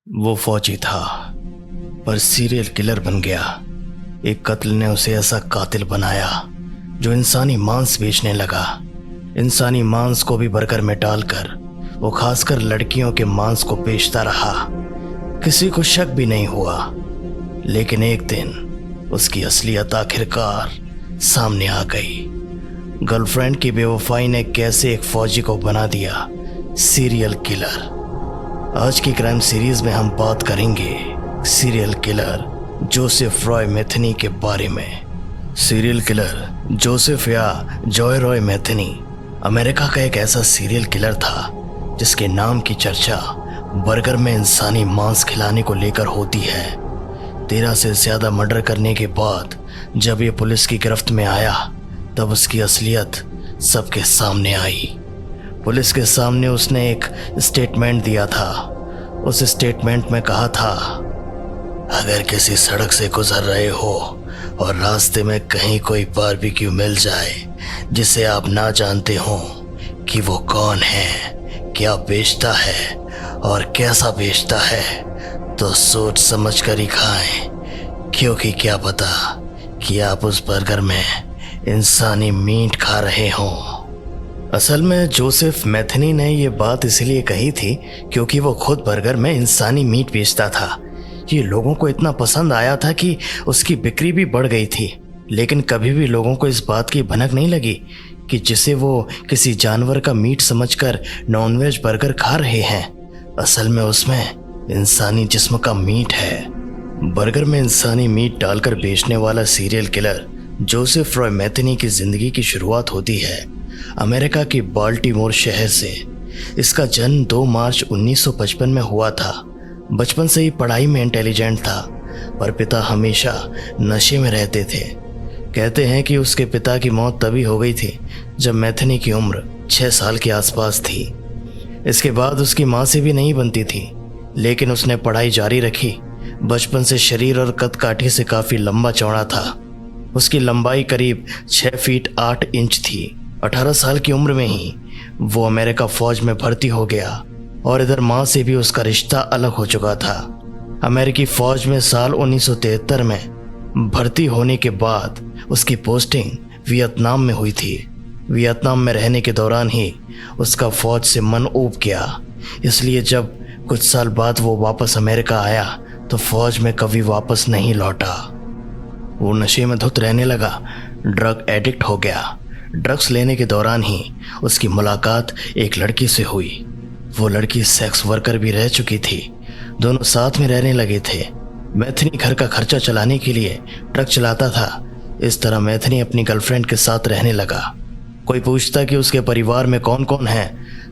वो फौजी था पर सीरियल किलर बन गया। एक कत्ल ने उसे ऐसा कातिल बनाया जो इंसानी मांस बेचने लगा। इंसानी मांस को भी बर्गर में डालकर वो खासकर लड़कियों के मांस को बेचता रहा। किसी को शक भी नहीं हुआ, लेकिन एक दिन उसकी असलियत आखिरकार सामने आ गई। गर्लफ्रेंड की बेवफाई ने कैसे एक फौजी को बना दिया सीरियल किलर। आज की क्राइम सीरीज में हम बात करेंगे सीरियल किलर जोसेफ रॉय मैथनी के बारे में। सीरियल किलर जोसेफ या जॉय रॉय मैथनी अमेरिका का एक ऐसा सीरियल किलर था जिसके नाम की चर्चा बर्गर में इंसानी मांस खिलाने को लेकर होती है। 13 से ज़्यादा मर्डर करने के बाद जब ये पुलिस की गिरफ्त में आया तब उसकी असलियत सबके सामने आई। पुलिस के सामने उसने एक स्टेटमेंट दिया था। उस स्टेटमेंट में कहा था, अगर किसी सड़क से गुजर रहे हो और रास्ते में कहीं कोई बारबेक्यू मिल जाए जिसे आप ना जानते हो कि वो कौन है, क्या बेचता है और कैसा बेचता है, तो सोच समझ कर ही खाएं, क्योंकि क्या पता कि आप उस बर्गर में इंसानी मीट खा रहे हों। असल में जोसेफ मैथनी ने ये बात इसलिए कही थी क्योंकि वो खुद बर्गर में इंसानी मीट बेचता था। ये लोगों को इतना पसंद आया था कि उसकी बिक्री भी बढ़ गई थी। लेकिन कभी भी लोगों को इस बात की भनक नहीं लगी कि जिसे वो किसी जानवर का मीट समझकर नॉनवेज बर्गर खा रहे हैं, असल में उसमें इंसानी जिस्म का मीट है। बर्गर में इंसानी मीट डालकर बेचने वाला सीरियल किलर जोसेफ रॉय मैथनी की जिंदगी की शुरुआत होती है अमेरिका की बाल्टीमोर शहर से। इसका जन्म 2 मार्च 1955 में हुआ था। बचपन से ही पढ़ाई में इंटेलिजेंट था, पर पिता हमेशा नशे में रहते थे। कहते हैं कि उसके पिता की मौत तभी हो गई थी जब मैथनी की उम्र 6 साल के आसपास थी। इसके बाद उसकी माँ से भी नहीं बनती थी, लेकिन उसने पढ़ाई जारी रखी। बचपन से शरीर और कद काठी से काफ़ी लंबा चौड़ा था। उसकी लंबाई करीब 6 फीट 8 इंच थी। 18 साल की उम्र में ही वो अमेरिका फौज में भर्ती हो गया और इधर माँ से भी उसका रिश्ता अलग हो चुका था। अमेरिकी फौज में साल 1973 में भर्ती होने के बाद उसकी पोस्टिंग वियतनाम में हुई थी। वियतनाम में रहने के दौरान ही उसका फौज से मन ऊब गया, इसलिए जब कुछ साल बाद वो वापस अमेरिका आया तो फौज में कभी वापस नहीं लौटा। वो नशे में धुत रहने लगा, ड्रग एडिक्ट हो गया। ड्रग्स लेने के दौरान ही उसकी मुलाकात एक लड़की से हुई। वो लड़की सेक्स वर्कर भी रह चुकी थी। दोनों साथ में रहने लगे थे। मैथनी घर का खर्चा चलाने के लिए ट्रक चलाता था। इस तरह मैथनी अपनी गर्लफ्रेंड के साथ रहने लगा। कोई पूछता कि उसके परिवार में कौन कौन है,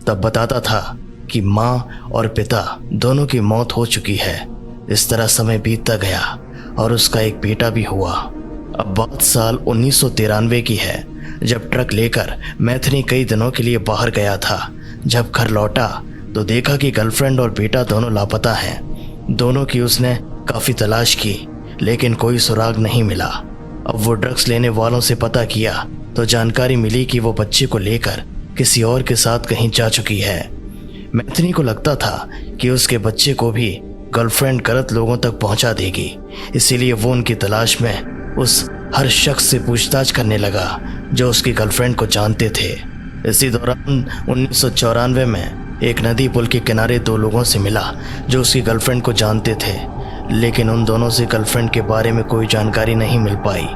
तब बताता था कि माँ और पिता दोनों की मौत हो चुकी है। इस तरह समय बीतता गया और उसका एक बेटा भी हुआ। अब बात साल 1993 की है, जब ट्रक लेकर मैथनी कई दिनों के लिए बाहर गया था। जब घर लौटा तो देखा कि गर्लफ्रेंड और बेटा दोनों लापता हैं। दोनों की उसने काफ़ी तलाश की, लेकिन कोई सुराग नहीं मिला। अब वो ड्रग्स लेने वालों से पता किया तो जानकारी मिली कि वो बच्चे को लेकर किसी और के साथ कहीं जा चुकी है। मैथनी को लगता था कि उसके बच्चे को भी गर्लफ्रेंड गलत लोगों तक पहुंचा देगी, इसीलिए वो उनकी तलाश में उस हर शख्स से पूछताछ करने लगा जो उसकी गर्लफ्रेंड को जानते थे। इसी दौरान 1994 में एक नदी पुल के किनारे 2 लोगों से मिला जो उसकी गर्लफ्रेंड को जानते थे, लेकिन उन दोनों से गर्लफ्रेंड के बारे में कोई जानकारी नहीं मिल पाई।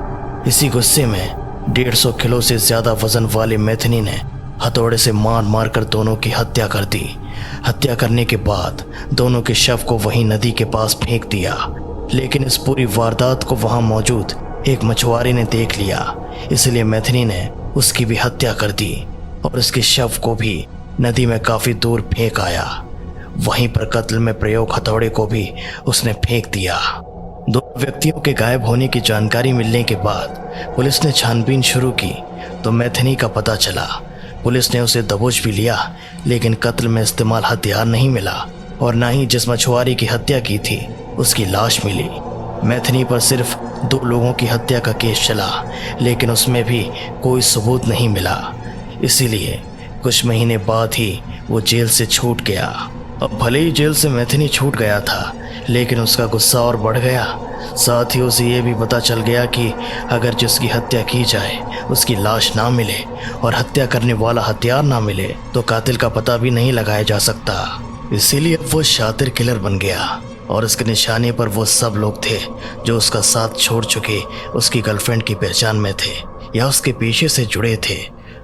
इसी गुस्से में 150 किलो से ज़्यादा वजन वाले मैथनी ने हथौड़े से मार मार कर दोनों की हत्या कर दी। हत्या करने के बाद दोनों के शव को वहीं नदी के पास फेंक दिया, लेकिन इस पूरी वारदात को वहां मौजूद एक मछुआरे ने देख लिया, इसलिए मैथनी ने उसकी भी हत्या कर दी और उसके शव को भी नदी में काफ़ी दूर फेंक आया। वहीं पर कत्ल में प्रयोग हथौड़े को भी उसने फेंक दिया। 2 व्यक्तियों के गायब होने की जानकारी मिलने के बाद पुलिस ने छानबीन शुरू की तो मैथनी का पता चला। पुलिस ने उसे दबोच भी लिया, लेकिन कत्ल में इस्तेमाल हथियार नहीं मिला और ना ही जिस मछुआरे की हत्या की थी उसकी लाश मिली। मैथनी पर सिर्फ 2 लोगों की हत्या का केस चला, लेकिन उसमें भी कोई सबूत नहीं मिला। इसीलिए कुछ महीने बाद ही वो जेल से छूट गया अब भले ही जेल से मैथिनी छूट गया था, लेकिन उसका गुस्सा और बढ़ गया। साथ ही उसे ये भी पता चल गया कि अगर जिसकी हत्या की जाए उसकी लाश ना मिले और हत्या करने वाला हथियार ना मिले तो कातिल का पता भी नहीं लगाया जा सकता। इसीलिए वो शातिर किलर बन गया और उसके निशाने पर वो सब लोग थे जो उसका साथ छोड़ चुके उसकी गर्लफ्रेंड की पहचान में थे या उसके पीछे से जुड़े थे।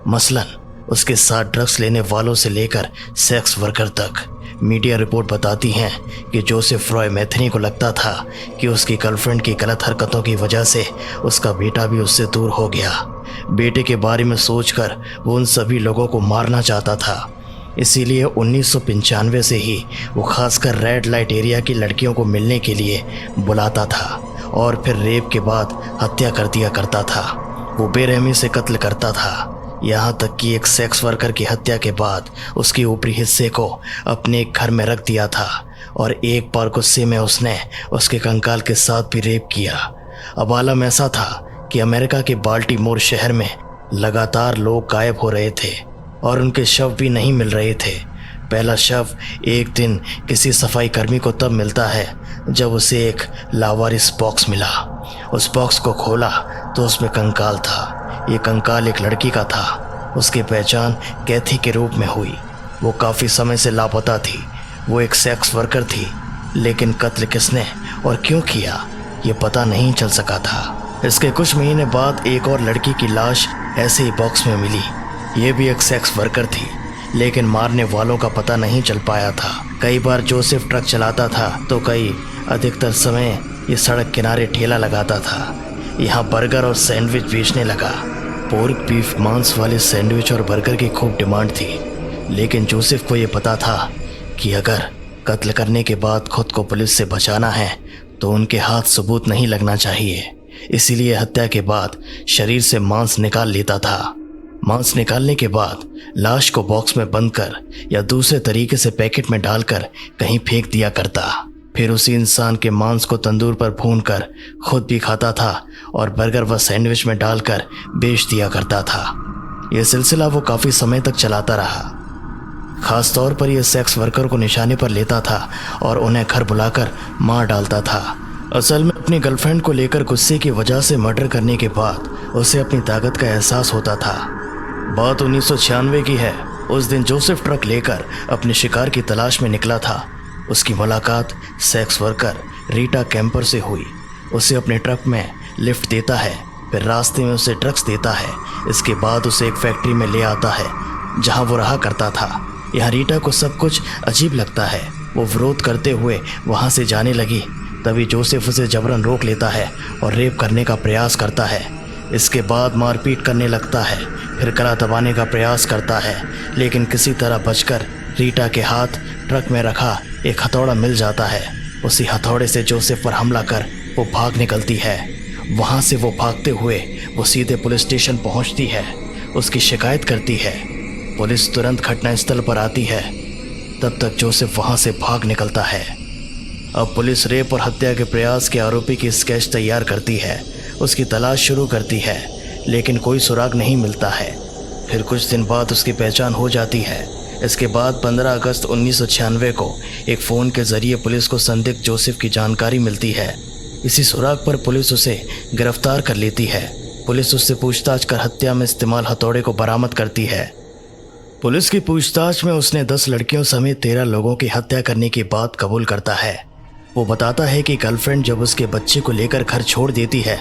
मसलन उसके साथ ड्रग्स लेने वालों से लेकर सेक्स वर्कर तक। मीडिया रिपोर्ट बताती हैं कि जोसेफ रॉय मैथिनी को लगता था कि उसकी गर्लफ्रेंड की गलत हरकतों की वजह से उसका बेटा भी उससे दूर हो गया। बेटे के बारे में सोचकर वो उन सभी लोगों को मारना चाहता था। इसीलिए 1995 से ही वो खासकर रेड लाइट एरिया की लड़कियों को मिलने के लिए बुलाता था और फिर रेप के बाद हत्या कर दिया करता था। वो बेरहमी से कत्ल करता था, यहाँ तक कि एक सेक्स वर्कर की हत्या के बाद उसके ऊपरी हिस्से को अपने एक घर में रख दिया था और एक बार गुस्से में उसने उसके कंकाल के साथ भी रेप किया। अब आलम ऐसा था कि अमेरिका के बाल्टीमोर शहर में लगातार लोग गायब हो रहे थे और उनके शव भी नहीं मिल रहे थे। पहला शव एक दिन किसी सफाई कर्मी को तब मिलता है जब उसे एक लावारिस बॉक्स मिला। उस बॉक्स को खोला तो उसमें कंकाल था। ये कंकाल एक लड़की का था। उसकी पहचान कैथी के रूप में हुई। वो काफ़ी समय से लापता थी। वो एक सेक्स वर्कर थी, लेकिन कत्ल किसने और क्यों किया ये पता नहीं चल सका था। इसके कुछ महीने बाद एक और लड़की की लाश ऐसे ही बॉक्स में मिली। ये भी एक सेक्स वर्कर थी, लेकिन मारने वालों का पता नहीं चल पाया था। कई बार जोसेफ ट्रक चलाता था तो कई अधिकतर समय ये सड़क किनारे ठेला लगाता था। यहाँ बर्गर और सैंडविच बेचने लगा। पोर्क बीफ मांस वाले सैंडविच और बर्गर की खूब डिमांड थी, लेकिन जोसेफ को ये पता था कि अगर कत्ल करने के बाद खुद को पुलिस से बचाना है तो उनके हाथ सबूत नहीं लगना चाहिए। इसीलिए हत्या के बाद शरीर से मांस निकाल लेता था। मांस निकालने के बाद लाश को बॉक्स में बंद कर या दूसरे तरीके से पैकेट में डालकर कहीं फेंक दिया करता। फिर उसी इंसान के मांस को तंदूर पर भूनकर खुद भी खाता था और बर्गर व सैंडविच में डालकर बेच दिया करता था। यह सिलसिला वो काफ़ी समय तक चलाता रहा। खास तौर पर यह सेक्स वर्कर को निशाने पर लेता था और उन्हें घर बुलाकर मार डालता था। असल में अपनी गर्लफ्रेंड को लेकर गुस्से की वजह से मर्डर करने के बाद उसे अपनी ताकत का एहसास होता था। बात 1996 की है। उस दिन जोसेफ ट्रक लेकर अपने शिकार की तलाश में निकला था। उसकी मुलाकात सेक्स वर्कर रीटा कैंपर से हुई। उसे अपने ट्रक में लिफ्ट देता है, फिर रास्ते में उसे ड्रग्स देता है। इसके बाद उसे एक फैक्ट्री में ले आता है जहां वो रहा करता था। यहाँ रीटा को सब कुछ अजीब लगता है। वो विरोध करते हुए वहां से जाने लगी। तभी जोसेफ उसे जबरन रोक लेता है और रेप करने का प्रयास करता है। इसके बाद मारपीट करने लगता है, फिर गला दबाने का प्रयास करता है, लेकिन किसी तरह बचकर रीटा के हाथ ट्रक में रखा एक हथौड़ा मिल जाता है। उसी हथौड़े से जोसेफ पर हमला कर वो भाग निकलती है। वहाँ से वो भागते हुए वो सीधे पुलिस स्टेशन पहुँचती है, उसकी शिकायत करती है। पुलिस तुरंत घटनास्थल पर आती है। तब तक जोसेफ वहाँ से भाग निकलता है। अब पुलिस रेप और हत्या के प्रयास के आरोपी की स्केच तैयार करती है, उसकी तलाश शुरू करती है, लेकिन कोई सुराग नहीं मिलता है। फिर कुछ दिन बाद उसकी पहचान हो जाती है। इसके बाद 15 अगस्त 1996 को एक फ़ोन के ज़रिए पुलिस को संदिग्ध जोसेफ की जानकारी मिलती है। इसी सुराग पर पुलिस उसे गिरफ्तार कर लेती है। पुलिस उससे पूछताछ कर हत्या में इस्तेमाल हथौड़े को बरामद करती है। पुलिस की पूछताछ में उसने 10 लड़कियों समेत 13 लोगों की हत्या करने की बात कबूल करता है। वो बताता है कि गर्लफ्रेंड जब उसके बच्चे को लेकर घर छोड़ देती है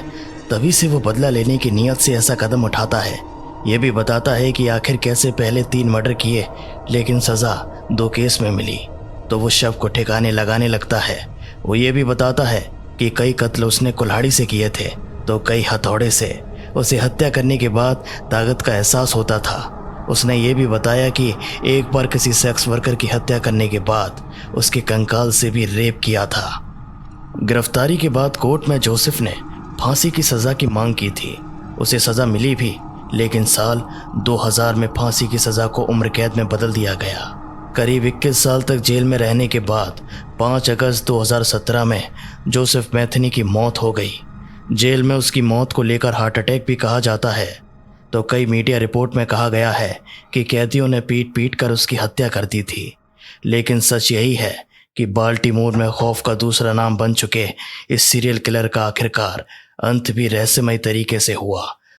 तभी से वो बदला लेने की नीयत से ऐसा कदम उठाता है। ये भी बताता है कि आखिर कैसे पहले 3 मर्डर किए लेकिन सज़ा 2 केस में मिली, तो वो शव को ठिकाने लगाने लगता है। वो ये भी बताता है कि कई कत्ल उसने कुल्हाड़ी से किए थे तो कई हथौड़े से। उसे हत्या करने के बाद ताकत का एहसास होता था। उसने ये भी बताया कि एक बार किसी सेक्स वर्कर की हत्या करने के बाद उसके कंकाल से भी रेप किया था। गिरफ्तारी के बाद कोर्ट में जोसेफ ने फांसी की सज़ा की मांग की थी। उसे सज़ा मिली भी, लेकिन साल 2000 में फांसी की सज़ा को उम्र कैद में बदल दिया गया। करीब 21 साल तक जेल में रहने के बाद 5 अगस्त 2017 में जोसेफ मैथिनी की मौत हो गई। जेल में उसकी मौत को लेकर हार्ट अटैक भी कहा जाता है, तो कई मीडिया रिपोर्ट में कहा गया है कि कैदियों ने पीट पीट कर उसकी हत्या कर दी थी। लेकिन सच यही है कि बाल्टीमोर में खौफ का दूसरा नाम बन चुके इस सीरियल किलर का आखिरकार अंत भी रहस्यमय तरीके से हुआ।